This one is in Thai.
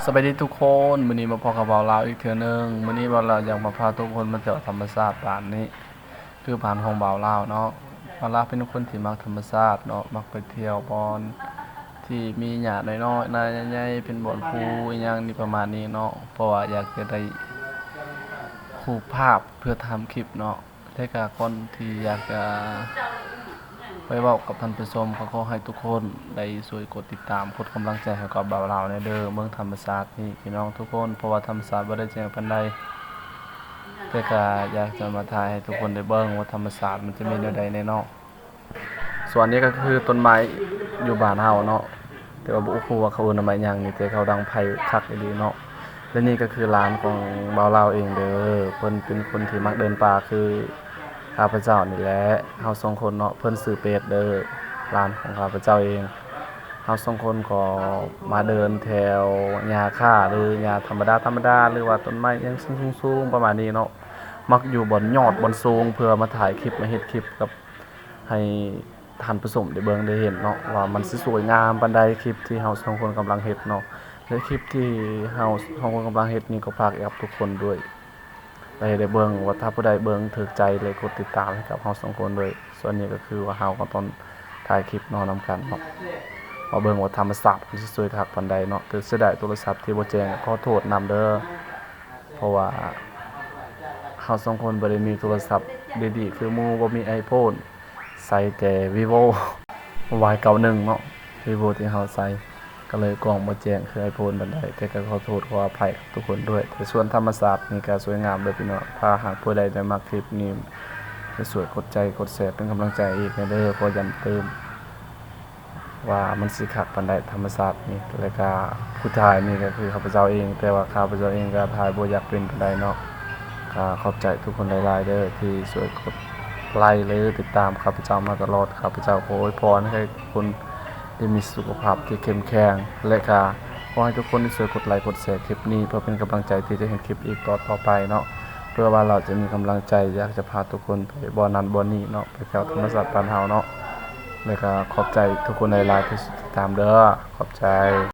สวัสดีทุกคนมื้อนี้มาพบกับเบาลาวอีกเทื่อนึงมื้อนี้เบาลาวอยากมาพาทุกคนมาเที่ยวธรรมชาติบ้านนี้คือบ้านของเบาลาวเนาะเบาลาวเป็นคนที่มักธรรมชาติเนาะมักไปเที่ยวบอนที่มีหญ้าน้อยๆนาใหญ่ๆเป็นบ่อนภูอีหยังนี่ประมาณนี้เนาะเพราะว่าอยากจะได้รูปภาพเพื่อทำคลิปเนาะและก็คนที่อยากจะไปเว้ากับท่านผู้ชมก็ขอให้ทุกคนได้ช่วยกดติดตามกดกำลังใจให้กับบ่าวลาวในเด้อเมืองธรรมชาตินี่พี่น้องทุกคนเพราะว่าธรรมชาติบ่ได้แจ้งปานใดแต่ก็อยากจะมาถ่ายให้ทุกคนได้เบิ่งว่าธรรมชาติมันจะมีแนวใดแน่เนาะส่วนนี้ก็คือต้นไม้อยู่บ้านเฮาเนาะแต่ว่าบ่ฮู้ว่าเขาเอิ้นว่าไม้หยังนี่แต่เขาดังไผคักอีหลีเนาะและนี่ก็คือร้านของบ่าวลาวเองเด้อเพิ่นเป็นคนที่มักเดินป่าคือข้าพเจ้านี่แหละเฮา2คนเนาะเพิ่นชื่อเป็ดเด้อร้านของข้าพเจ้าเองเฮา2คนก็มาเดินแถวหญ้าค่าหรือหญ้าธรรมดาหรือว่าต้นไม้หยังสูงๆประมาณนี้เนาะมักอยู่บนยอดบนสูงเพื่อมาถ่ายคลิปมาเฮ็ดคลิปกับให้ท่านผู้ชมได้เบิ่งได้เห็นเนาะว่ามันสิสวยงามปานใดคลิปที่เฮา2คนกำลังเฮ็ดเนาะและคลิปที่เฮา2คนกำลังเฮ็ดนี่ก็ฝากกับทุกคนด้วยได้เบิ่งว่าถ้าผู้ใดเบิ่งถูกใจเลยกดติดตามให้กับเฮา2คนด้วยส่วนนี้ก็คือว่าเฮาก็ต้องถ่ายคลิปเนาะนำกันเนาะมาเบิ่งว่าธรรมชาติมันสิสวยคักปานใดเนาะแต่เสียดายโทรศัพท์ที่บ่แจ้งขอโทษนำเด้อเพราะว่าเฮา2คนบ่ได้มีโทรศัพท์ดีๆคือหมู่บ่มี iPhone ใช้แต่ Vivo Y91 เนาะ Vivo ที่เฮาใช้ก็เลยกล้องบ่แจ้งคือ iPhone ปานใดแต่ก็ขอโทษขออภัยกับทุกคนด้วยแต่ส่วนธรรมชาตินี่ก็สวยงามเด้อพี่น้องถ้าหากผู้ใดได้มักคลิปนี้ให้ช่วยกดใจกดแชร์เป็นกำลังใจอีกเด้อขอย้ำเติมว่ามันสิคักปานใดธรรมชาตินี่แล้วก็ผู้ถ่ายนี่ก็คือข้าพเจ้าเองแต่ว่าข้าพเจ้าเองก็ถ่ายบ่อยากเป็นปานใดเนาะก็ขอบใจทุกคนหลายๆเด้อที่ช่วยกดไลค์หรือติดตามข้าพเจ้ามาตลอดข้าพเจ้าขออวยพรให้ทุกคนได้มีสุขภาพที่เข้มแข็งและก็ขอให้ทุกคนที่ช่วยกดไลค์กดแชร์คลิปนี้เพื่อเป็นกำลังใจที่จะเห็นคลิปอีกต่อไปเนาะเพื่อว่าเราจะมีกำลังใจอยากจะพาทุกคนไปบ่อนั้นบ่อนี้เนาะไปเที่ยวธรรมชาติบ้านเฮาเนาะแล้วก็ขอบใจทุกคนหลายๆที่ติดตามเด้อขอบใจ